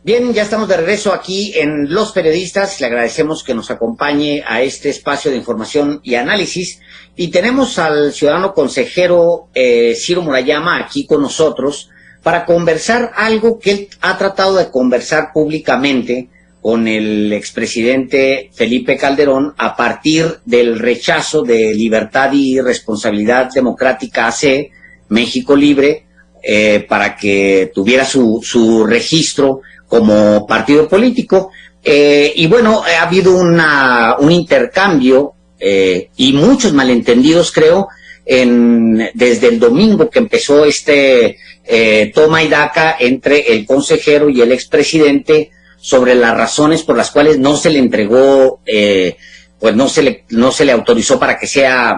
Bien, ya estamos de regreso aquí en Los Periodistas. Le agradecemos que nos acompañe a este espacio de información y análisis. Y tenemos al ciudadano consejero Ciro Murayama aquí con nosotros para conversar algo que él ha tratado de conversar públicamente con el expresidente Felipe Calderón a partir del rechazo de Libertad y Responsabilidad Democrática AC, México Libre, para que tuviera su registro como partido político. Y bueno, ha habido un intercambio y muchos malentendidos, creo, desde el domingo que empezó toma y daca entre el consejero y el expresidente sobre las razones por las cuales no se le entregó, pues no se le autorizó para que sea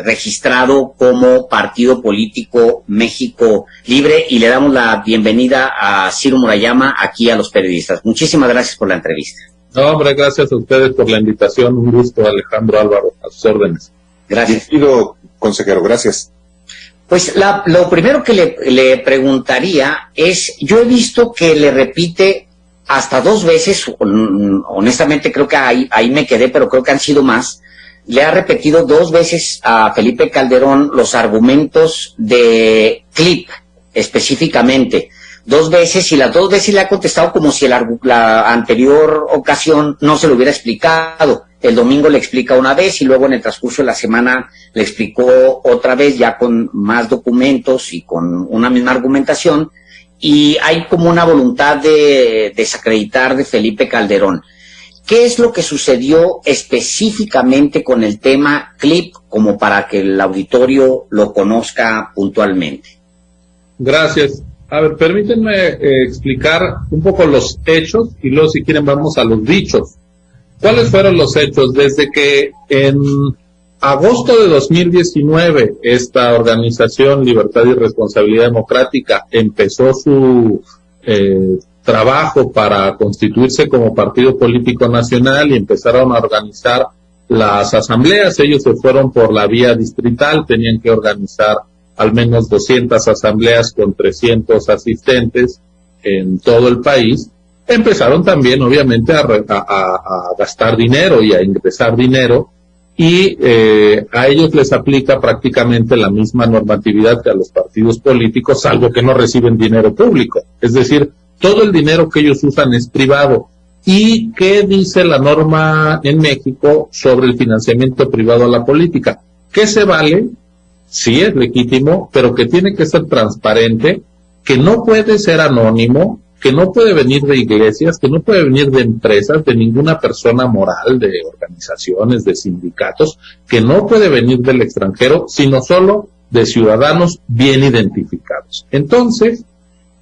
registrado como partido político México Libre, y le damos la bienvenida a Ciro Murayama aquí a Los Periodistas. Muchísimas gracias por la entrevista. No, hombre, gracias a ustedes por la invitación. Un gusto, Alejandro, Álvaro, a sus órdenes. Gracias. Bienvenido, consejero, gracias. Pues lo primero que le preguntaría es, yo he visto que le repite hasta 2 veces, honestamente creo que ahí me quedé, pero creo que han sido más, le ha repetido 2 veces a Felipe Calderón los argumentos de CLIP, específicamente, 2 veces, y las 2 veces le ha contestado como si la anterior ocasión no se lo hubiera explicado. El domingo le explica una vez y luego en el transcurso de la semana le explicó otra vez, ya con más documentos y con una misma argumentación, y hay como una voluntad de desacreditar de Felipe Calderón. ¿Qué es lo que sucedió específicamente con el tema CLIP, como para que el auditorio lo conozca puntualmente? Gracias. A ver, permítanme explicar un poco los hechos y luego, si quieren, vamos a los dichos. ¿Cuáles fueron los hechos? Desde que en agosto de 2019 esta organización Libertad y Responsabilidad Democrática empezó su trabajo para constituirse como partido político nacional y empezaron a organizar las asambleas. Ellos se fueron por la vía distrital, tenían que organizar al menos 200 asambleas con 300 asistentes en todo el país. Empezaron también, obviamente, a gastar dinero y a ingresar dinero, y a ellos les aplica prácticamente la misma normatividad que a los partidos políticos, salvo que no reciben dinero público. Es decir, todo el dinero que ellos usan es privado. ¿Y qué dice la norma en México sobre el financiamiento privado a la política? Que se vale, sí es legítimo, pero que tiene que ser transparente, que no puede ser anónimo, que no puede venir de iglesias, que no puede venir de empresas, de ninguna persona moral, de organizaciones, de sindicatos, que no puede venir del extranjero, sino solo de ciudadanos bien identificados. Entonces,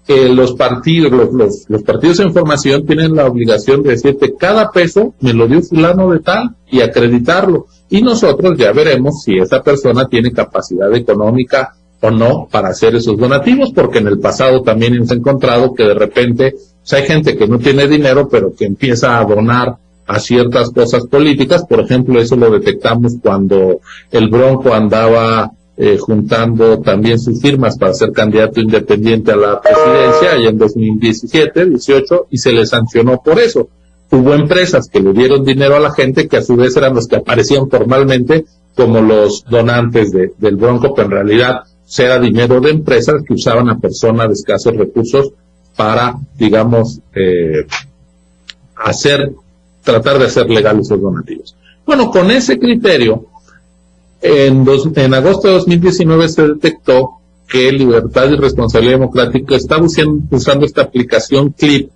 los partidos en formación tienen la obligación de decirte, cada peso me lo dio fulano de tal, y acreditarlo. Y nosotros ya veremos si esa persona tiene capacidad económica o no para hacer esos donativos, porque en el pasado también hemos encontrado que de repente hay gente que no tiene dinero, pero que empieza a donar a ciertas cosas políticas. Por ejemplo, eso lo detectamos cuando el Bronco andaba juntando también sus firmas para ser candidato independiente a la presidencia allá en 2017, 18, y se le sancionó por eso. Hubo empresas que le dieron dinero a la gente, que a su vez eran los que aparecían formalmente como los donantes del Bronco, pero en realidad era dinero de empresas que usaban a personas de escasos recursos para, digamos, tratar de hacer legales esos donativos. Bueno, con ese criterio, en agosto de 2019 se detectó que Libertad y Responsabilidad Democrática estaba usando esta aplicación CLIP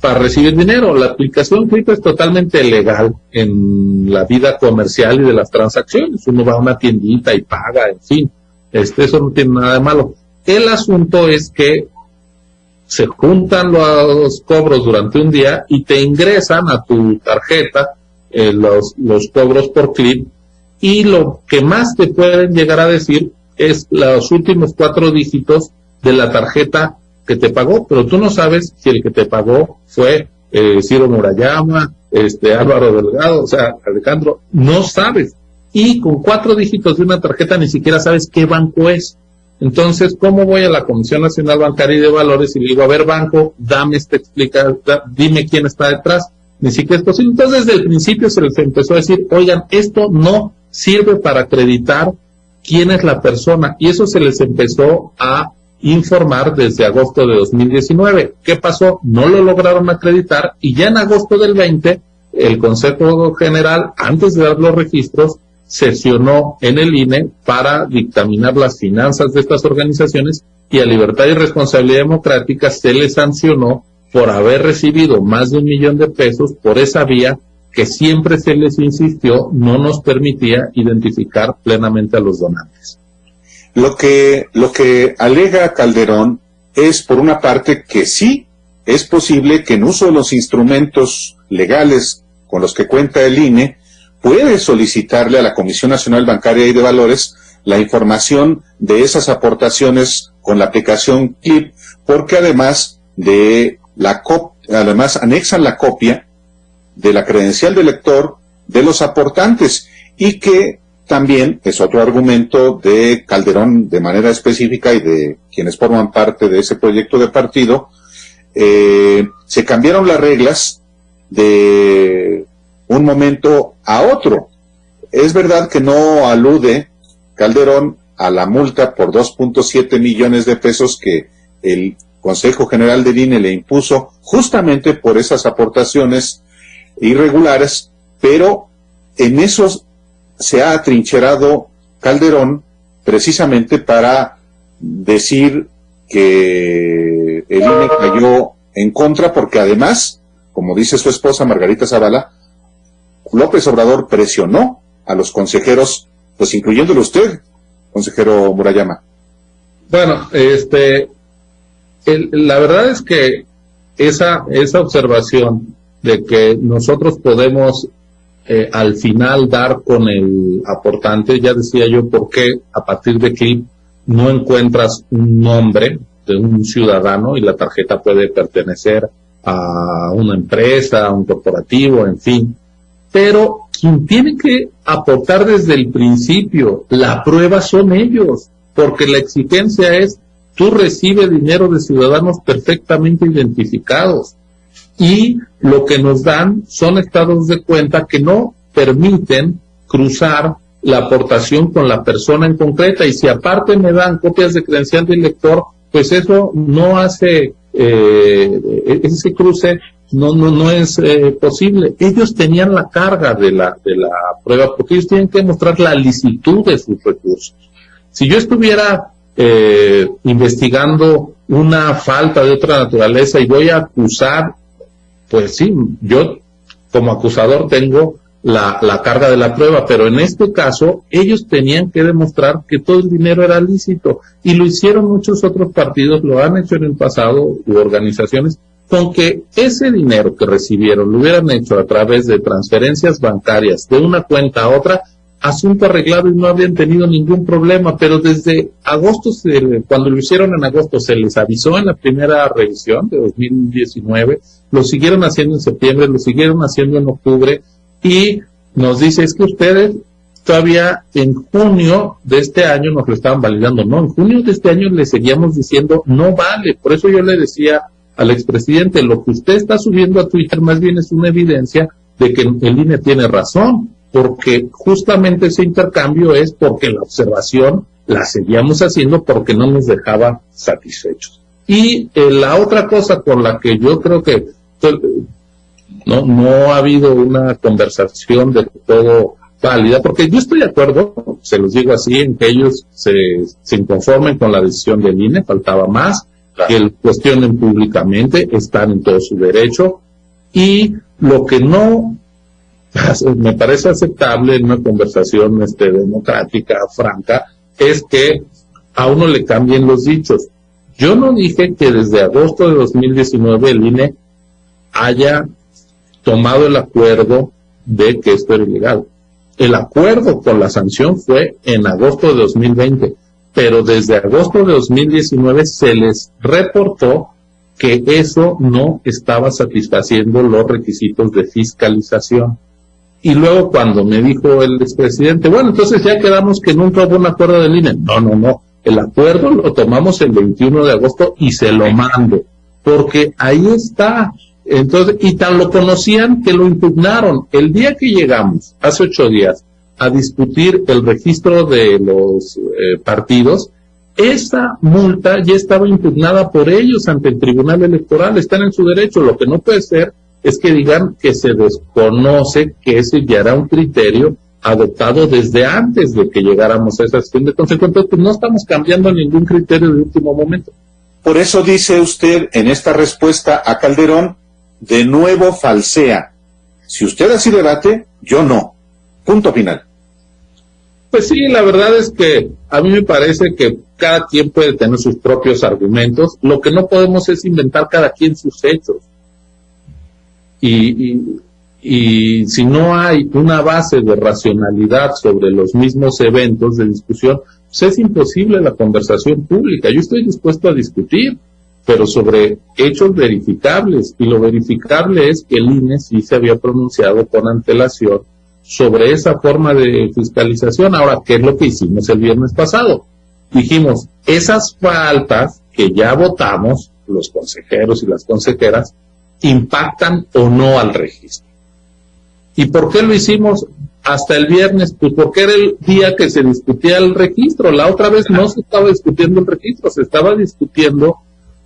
para recibir dinero. La aplicación CLIP es totalmente legal en la vida comercial y de las transacciones. Uno va a una tiendita y paga, en fin. Eso no tiene nada de malo. El asunto es que se juntan los cobros durante un día y te ingresan a tu tarjeta los cobros por CLIP, y lo que más te pueden llegar a decir es los últimos 4 dígitos de la tarjeta que te pagó, pero tú no sabes si el que te pagó fue Ciro Murayama, Álvaro Delgado, o sea, Alejandro, no sabes. Y con 4 dígitos de una tarjeta ni siquiera sabes qué banco es. Entonces, ¿cómo voy a la Comisión Nacional Bancaria y de Valores y le digo, a ver, banco, dime quién está detrás? Ni siquiera es posible. Entonces, desde el principio se les empezó a decir, oigan, esto no sirve para acreditar quién es la persona. Y eso se les empezó a informar desde agosto de 2019. ¿Qué pasó? No lo lograron acreditar y ya en agosto del 20, el Consejo General, antes de dar los registros, sesionó en el INE para dictaminar las finanzas de estas organizaciones y a Libertad y Responsabilidad Democrática se les sancionó por haber recibido más de $1 millón por esa vía que siempre se les insistió no nos permitía identificar plenamente a los donantes. Lo que alega Calderón es, por una parte, que sí es posible que en uso de los instrumentos legales con los que cuenta el INE, puede solicitarle a la Comisión Nacional Bancaria y de Valores la información de esas aportaciones con la aplicación CLIP, porque además anexan la copia de la credencial de lector de los aportantes, y que también es otro argumento de Calderón de manera específica y de quienes forman parte de ese proyecto de partido. Se cambiaron las reglas de un momento a otro. Es verdad que no alude Calderón a la multa por 2.7 millones de pesos que el Consejo General del INE le impuso justamente por esas aportaciones irregulares, pero en eso se ha atrincherado Calderón precisamente para decir que el INE cayó en contra, porque además, como dice su esposa Margarita Zavala, López Obrador presionó a los consejeros, pues incluyéndolo usted, consejero Murayama. Bueno, la verdad es que esa observación de que nosotros podemos al final dar con el aportante, ya decía yo por qué a partir de CLIP no encuentras un nombre de un ciudadano y la tarjeta puede pertenecer a una empresa, a un corporativo, en fin. Pero quien tiene que aportar desde el principio la prueba son ellos, porque la exigencia es, tú recibes dinero de ciudadanos perfectamente identificados, y lo que nos dan son estados de cuenta que no permiten cruzar la aportación con la persona en concreta, y si aparte me dan copias de credencial del lector, pues eso no hace, ese cruce no es posible. Ellos tenían la carga de la prueba, porque ellos tienen que mostrar la licitud de sus recursos. Si yo estuviera investigando una falta de otra naturaleza y voy a acusar, pues sí, yo como acusador tengo la carga de la prueba, pero en este caso ellos tenían que demostrar que todo el dinero era lícito, y lo hicieron muchos otros partidos, lo han hecho en el pasado, u organizaciones, con que ese dinero que recibieron lo hubieran hecho a través de transferencias bancarias de una cuenta a otra, asunto arreglado y no habían tenido ningún problema. Pero desde agosto, cuando lo hicieron en agosto, se les avisó en la primera revisión de 2019, lo siguieron haciendo en septiembre, lo siguieron haciendo en octubre, y nos dice, es que ustedes todavía en junio de este año nos lo estaban validando. No, en junio de este año le seguíamos diciendo, no vale. Por eso yo le decía al expresidente, lo que usted está subiendo a Twitter más bien es una evidencia de que el INE tiene razón, porque justamente ese intercambio es porque la observación la seguíamos haciendo porque no nos dejaba satisfechos. Y la otra cosa con la que yo creo que no ha habido una conversación de todo válida, porque yo estoy de acuerdo, se los digo así, en que ellos se inconformen con la decisión del INE, faltaba más, que lo cuestionen públicamente, están en todo su derecho, y lo que no me parece aceptable en una conversación democrática, franca, es que a uno le cambien los dichos. Yo no dije que desde agosto de 2019 el INE haya tomado el acuerdo de que esto era ilegal. El acuerdo con la sanción fue en agosto de 2020, pero desde agosto de 2019 se les reportó que eso no estaba satisfaciendo los requisitos de fiscalización. Y luego cuando me dijo el expresidente, bueno, entonces ya quedamos que nunca hubo un acuerdo del INE. No. El acuerdo lo tomamos el 21 de agosto y se lo mando, porque ahí está. Entonces, y tan lo conocían que lo impugnaron. El día que llegamos, hace 8 días, a discutir el registro de los partidos, esa multa ya estaba impugnada por ellos ante el Tribunal Electoral, están en su derecho. Lo que no puede ser es que digan que se desconoce que ese ya era un criterio adoptado desde antes de que llegáramos a esa sesión de consejo. Entonces, pues no estamos cambiando ningún criterio de último momento. Por eso dice usted en esta respuesta a Calderón, de nuevo falsea. Si usted así debate, yo no. Punto final. Pues sí, la verdad es que a mí me parece que cada quien puede tener sus propios argumentos. Lo que no podemos es inventar cada quien sus hechos. Y si no hay una base de racionalidad sobre los mismos eventos de discusión, pues es imposible la conversación pública. Yo estoy dispuesto a discutir, pero sobre hechos verificables, y lo verificable es que el INE sí se había pronunciado con antelación sobre esa forma de fiscalización. Ahora, ¿qué es lo que hicimos el viernes pasado? Dijimos, esas faltas que ya votamos, los consejeros y las consejeras, ¿impactan o no al registro? ¿Y por qué lo hicimos hasta el viernes? Pues porque era el día que se discutía el registro. La otra vez no se estaba discutiendo el registro, se estaba discutiendo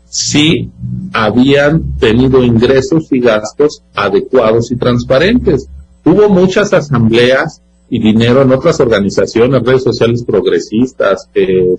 si habían tenido ingresos y gastos adecuados y transparentes. Hubo muchas asambleas y dinero en otras organizaciones, redes sociales progresistas,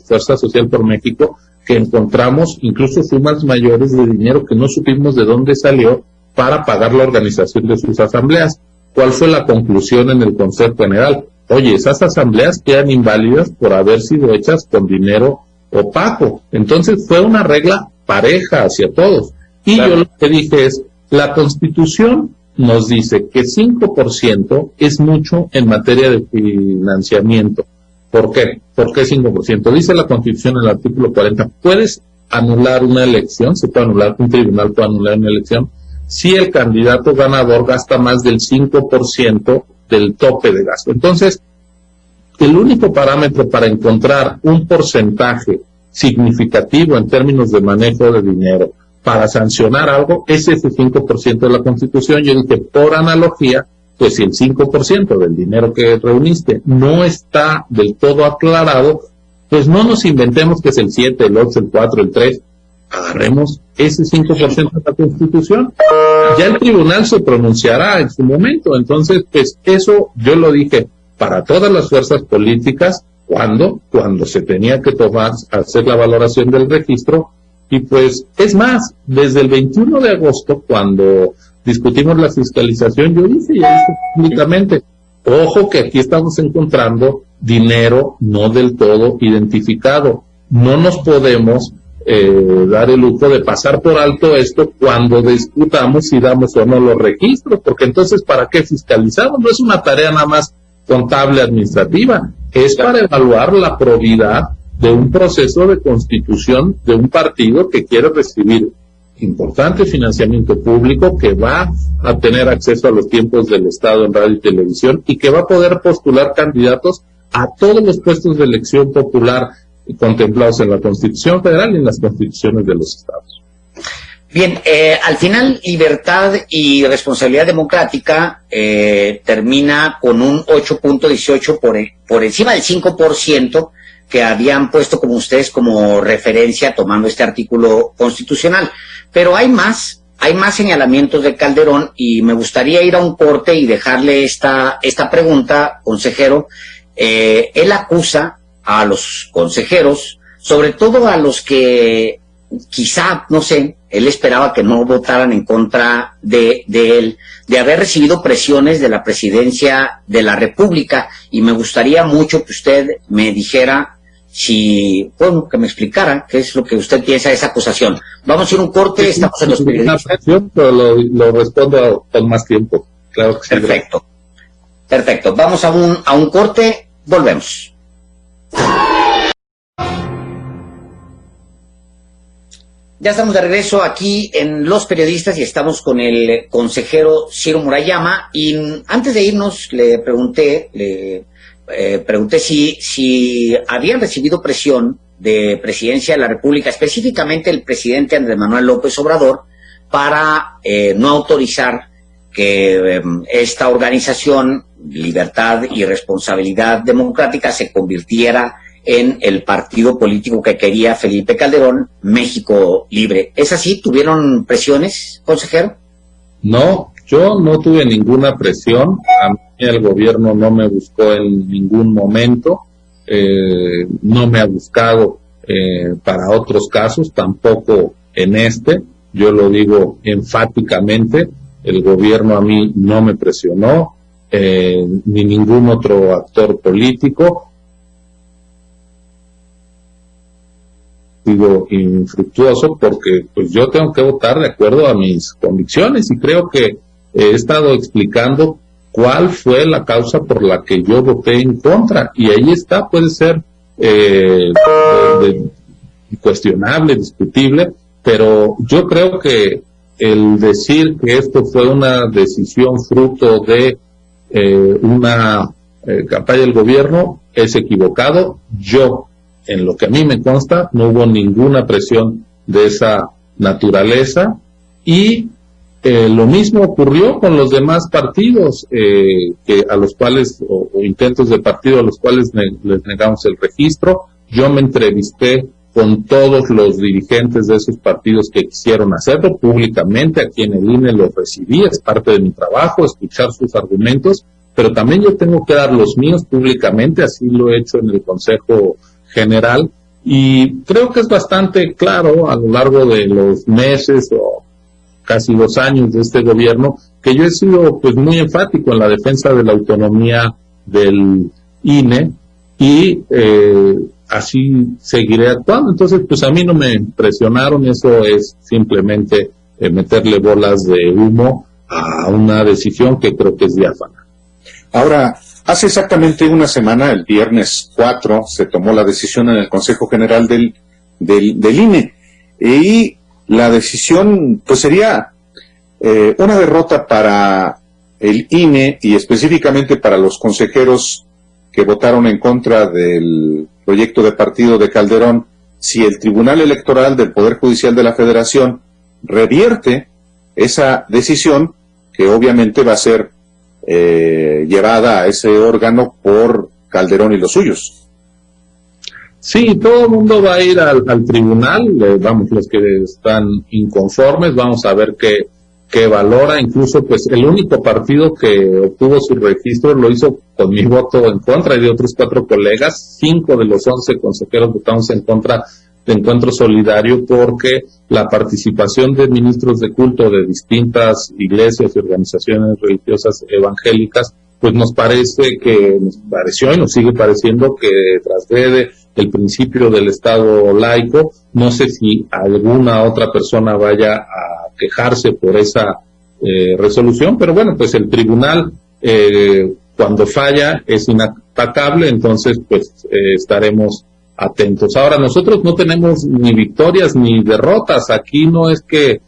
Fuerza Social por México, que encontramos incluso sumas mayores de dinero que no supimos de dónde salió para pagar la organización de sus asambleas. ¿Cuál fue la conclusión en el Consejo General? Oye, esas asambleas quedan inválidas por haber sido hechas con dinero opaco. Entonces fue una regla pareja hacia todos. Y claro, yo lo que dije es, la Constitución nos dice que 5% es mucho en materia de financiamiento. ¿Por qué? ¿Por qué 5%? Dice la Constitución en el artículo 40, puedes anular una elección, se puede anular, un tribunal puede anular una elección, si el candidato ganador gasta más del 5% del tope de gasto. Entonces, el único parámetro para encontrar un porcentaje significativo en términos de manejo de dinero para sancionar algo es ese 5% de la Constitución. Yo dije, por analogía, pues si el 5% del dinero que reuniste no está del todo aclarado, pues no nos inventemos que es el 7, el 8, el 4, el 3, agarremos ese 5% de la Constitución. Ya el tribunal se pronunciará en su momento. Entonces, pues eso yo lo dije para todas las fuerzas políticas cuando se tenía que hacer la valoración del registro. Y pues, es más, desde el 21 de agosto, cuando discutimos la fiscalización, yo dije ya esto públicamente, ojo que aquí estamos encontrando dinero no del todo identificado. No nos podemos dar el lujo de pasar por alto esto cuando discutamos si damos o no los registros, porque entonces ¿para qué fiscalizamos? No es una tarea nada más contable administrativa, es para evaluar la probidad de un proceso de constitución de un partido que quiere recibir importante financiamiento público, que va a tener acceso a los tiempos del Estado en radio y televisión y que va a poder postular candidatos a todos los puestos de elección popular contemplados en la Constitución Federal y en las constituciones de los estados. Bien, al final, libertad y responsabilidad democrática termina con un 8.18 por encima del 5% que habían puesto como ustedes como referencia tomando este artículo constitucional. Pero hay más señalamientos de Calderón y me gustaría ir a un corte y dejarle esta pregunta, consejero. Él acusa a los consejeros, sobre todo a los que quizá, no sé, él esperaba que no votaran en contra de él, de haber recibido presiones de la presidencia de la República, y me gustaría mucho que usted me dijera que me explicara qué es lo que usted piensa de esa acusación. Vamos a ir a un corte, estamos en los periodistas. Pero lo respondo con más tiempo. Claro que sí. Perfecto. Vamos a un corte, volvemos. Ya estamos de regreso aquí en Los Periodistas y estamos con el consejero Ciro Murayama, y antes de irnos le pregunté si habían recibido presión de Presidencia de la República, específicamente el presidente Andrés Manuel López Obrador, para no autorizar que esta organización, Libertad y Responsabilidad Democrática, se convirtiera en el partido político que quería Felipe Calderón, México Libre. ¿Es así? ¿Tuvieron presiones, consejero? No, yo no tuve ninguna presión. A mí el gobierno no me buscó en ningún momento, no me ha buscado para otros casos, tampoco en este. Yo lo digo enfáticamente, el gobierno a mí no me presionó, ni ningún otro actor político. Digo infructuoso porque pues yo tengo que votar de acuerdo a mis convicciones y creo que he estado explicando cuál fue la causa por la que yo voté en contra, y ahí está, puede ser cuestionable, discutible, pero yo creo que el decir que esto fue una decisión fruto de una campaña del gobierno es equivocado. Yo, en lo que a mí me consta, no hubo ninguna presión de esa naturaleza, y lo mismo ocurrió con los demás partidos que a los cuales, o intentos de partido a los cuales les negamos el registro. Yo me entrevisté con todos los dirigentes de esos partidos que quisieron hacerlo públicamente. Aquí en el INE los recibí, es parte de mi trabajo, escuchar sus argumentos, pero también yo tengo que dar los míos públicamente, así lo he hecho en el Consejo General, y creo que es bastante claro a lo largo de los meses o casi 2 años de este gobierno que yo he sido pues muy enfático en la defensa de la autonomía del INE, y así seguiré actuando. Entonces, pues a mí no me presionaron, eso es simplemente meterle bolas de humo a una decisión que creo que es diáfana. Ahora, hace exactamente una semana, el viernes 4, se tomó la decisión en el Consejo General del INE, y la decisión pues sería una derrota para el INE y específicamente para los consejeros que votaron en contra del proyecto de partido de Calderón, si el Tribunal Electoral del Poder Judicial de la Federación revierte esa decisión, que obviamente va a ser llevada a ese órgano por Calderón y los suyos. Sí, todo el mundo va a ir al tribunal, vamos, los que están inconformes, vamos a ver qué valora. Incluso pues el único partido que obtuvo su registro lo hizo con mi voto en contra y de otros 4 colegas. 5 de los 11 consejeros votamos en contra de Encuentro Solidario, porque la participación de ministros de culto de distintas iglesias y organizaciones religiosas evangélicas pues nos pareció y nos sigue pareciendo que transgrede el principio del Estado laico. No sé si alguna otra persona vaya a quejarse por esa resolución, pero bueno, pues el tribunal cuando falla es inatacable, entonces pues estaremos atentos. Ahora, nosotros no tenemos ni victorias ni derrotas, aquí no es que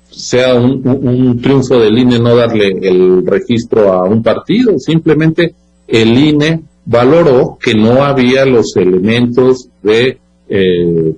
sea un triunfo del INE no darle el registro a un partido, simplemente el INE valoró que no había los elementos de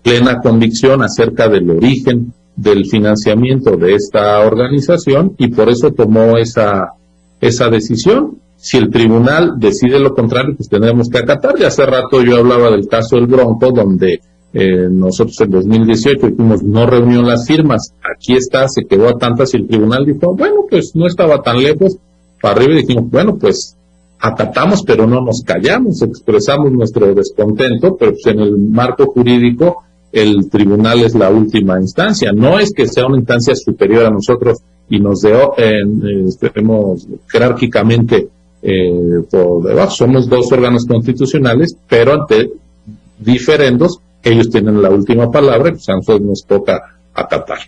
plena convicción acerca del origen del financiamiento de esta organización, y por eso tomó esa decisión. Si el tribunal decide lo contrario, pues tendremos que acatar. Y hace rato yo hablaba del caso del Bronco, donde nosotros en 2018 dijimos no reunió las firmas, aquí está, se quedó a tantas, y el tribunal dijo, bueno, pues no estaba tan lejos, para arriba, y dijimos, bueno, pues acatamos, pero no nos callamos, expresamos nuestro descontento, pero pues en el marco jurídico el tribunal es la última instancia, no es que sea una instancia superior a nosotros y nos estemos jerárquicamente por debajo. Somos 2 órganos constitucionales, pero ante diferendos, ellos tienen la última palabra, y pues a nosotros nos toca acatar.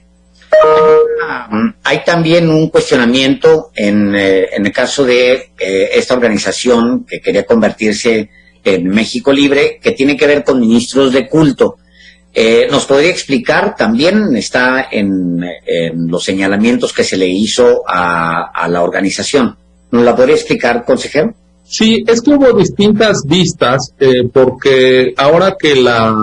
Hay también un cuestionamiento en el caso de esta organización que quería convertirse en México Libre, que tiene que ver con ministros de culto. ¿Nos podría explicar? También está en los señalamientos que se le hizo a la organización. ¿Nos la podría explicar, consejero? Sí, es que hubo distintas vistas, porque ahora que la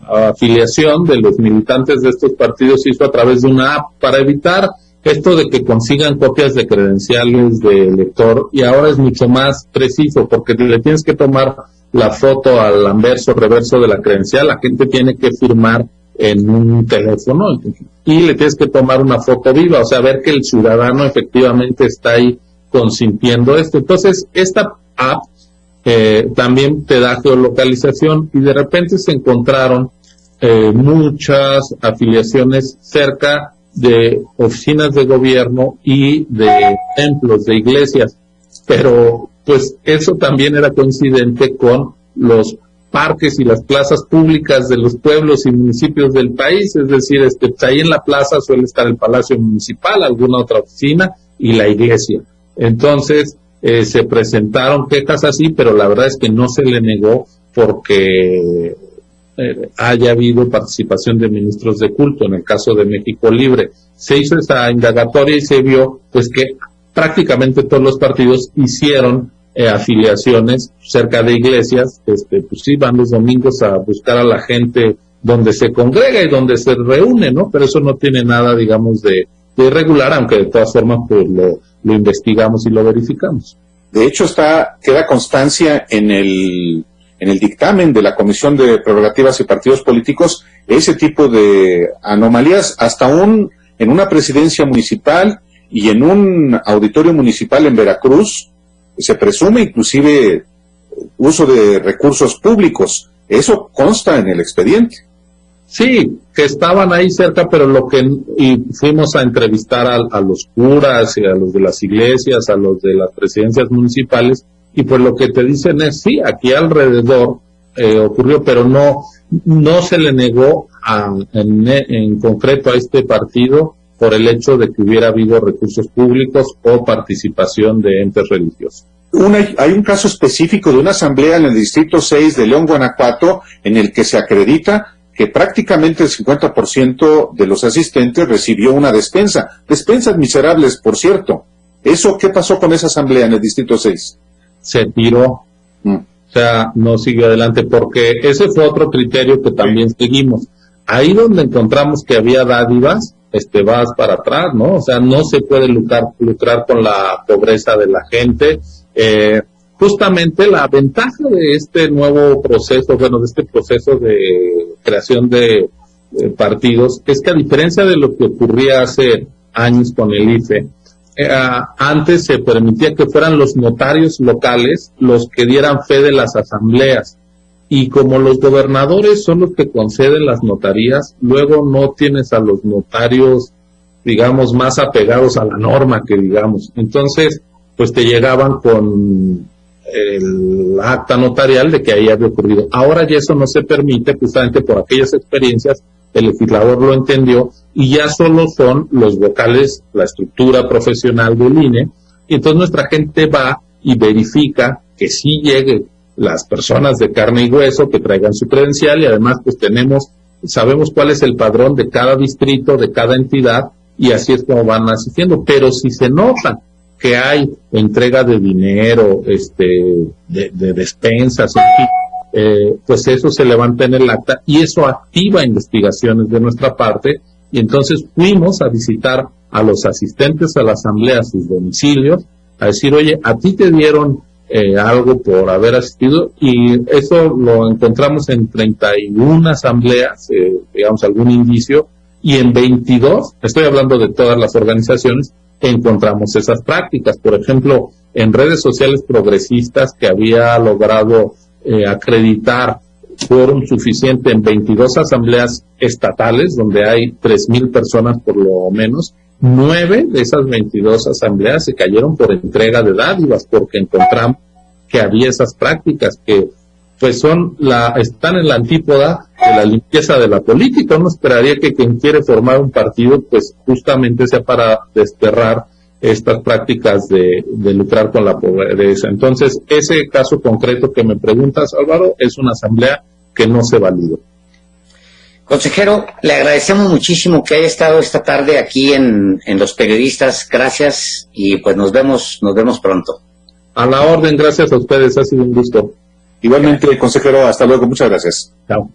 afiliación de los militantes de estos partidos se hizo a través de una app para evitar esto de que consigan copias de credenciales de elector, y ahora es mucho más preciso porque le tienes que tomar la foto al anverso, reverso de la credencial, la gente tiene que firmar en un teléfono y le tienes que tomar una foto viva, o sea, ver que el ciudadano efectivamente está ahí consintiendo esto. Entonces, esta app también te da geolocalización y de repente se encontraron muchas afiliaciones cerca de oficinas de gobierno y de templos, de iglesias, pero pues eso también era coincidente con los parques y las plazas públicas de los pueblos y municipios del país, es decir, pues ahí en la plaza suele estar el Palacio Municipal, alguna otra oficina y la iglesia. Entonces se presentaron quejas así, pero la verdad es que no se le negó porque haya habido participación de ministros de culto. En el caso de México Libre se hizo esa indagatoria y se vio pues que prácticamente todos los partidos hicieron afiliaciones cerca de iglesias. Pues sí, van los domingos a buscar a la gente donde se congrega y donde se reúne, ¿no? Pero eso no tiene nada, digamos, de irregular, aunque de todas formas pues lo investigamos y lo verificamos. De hecho, queda constancia en el dictamen de la Comisión de Prerrogativas y Partidos Políticos ese tipo de anomalías, hasta en una presidencia municipal y en un auditorio municipal en Veracruz, se presume inclusive uso de recursos públicos. Eso consta en el expediente. Sí, que estaban ahí cerca, pero y fuimos a entrevistar a los curas y a los de las iglesias, a los de las presidencias municipales, y pues lo que te dicen es, sí, aquí alrededor ocurrió, pero no se le negó en concreto a este partido por el hecho de que hubiera habido recursos públicos o participación de entes religiosos. Hay un caso específico de una asamblea en el Distrito 6 de León, Guanajuato, en el que se acredita que prácticamente el 50% de los asistentes recibió una despensa. Despensas miserables, por cierto. ¿Qué pasó con esa asamblea en el Distrito 6? Se tiró. O sea, no siguió adelante, porque ese fue otro criterio que también seguimos. Ahí donde encontramos que había dádivas, vas para atrás, ¿no? O sea, no se puede lucrar con la pobreza de la gente. Justamente la ventaja de este nuevo proceso, de este proceso de creación de partidos, es que a diferencia de lo que ocurría hace años con el IFE, antes se permitía que fueran los notarios locales los que dieran fe de las asambleas, y como los gobernadores son los que conceden las notarías, luego no tienes a los notarios, digamos, más apegados a la norma que digamos. Entonces, pues te llegaban con el acta notarial de que ahí había ocurrido. Ahora ya eso no se permite, justamente por aquellas experiencias, el legislador lo entendió y ya solo son los vocales, la estructura profesional del INE, y entonces nuestra gente va y verifica que sí lleguen las personas de carne y hueso, que traigan su credencial, y además pues sabemos cuál es el padrón de cada distrito, de cada entidad, y así es como van asistiendo. Pero si se nota que hay entrega de dinero, de despensas, pues eso se levanta en el acta y eso activa investigaciones de nuestra parte, y entonces fuimos a visitar a los asistentes a la asamblea a sus domicilios, a decir, oye, a ti te dieron algo por haber asistido, y eso lo encontramos en 31 asambleas, digamos algún indicio, y en 22, estoy hablando de todas las organizaciones, encontramos esas prácticas. Por ejemplo, en redes sociales progresistas, que había logrado acreditar quórum suficiente en 22 asambleas estatales, donde hay 3,000 personas por lo menos, 9 de esas 22 asambleas se cayeron por entrega de dádivas, porque encontramos que había esas prácticas que pues están en la antípoda de la limpieza de la política. Uno esperaría que quien quiere formar un partido pues justamente sea para desterrar estas prácticas de lucrar con la pobreza. Entonces, ese caso concreto que me preguntas, Álvaro, es una asamblea que no se validó. Consejero, le agradecemos muchísimo que haya estado esta tarde aquí en Los Periodistas. Gracias, y pues nos vemos pronto. A la orden, gracias a ustedes, ha sido un gusto. Igualmente, consejero, hasta luego, muchas gracias. Chao.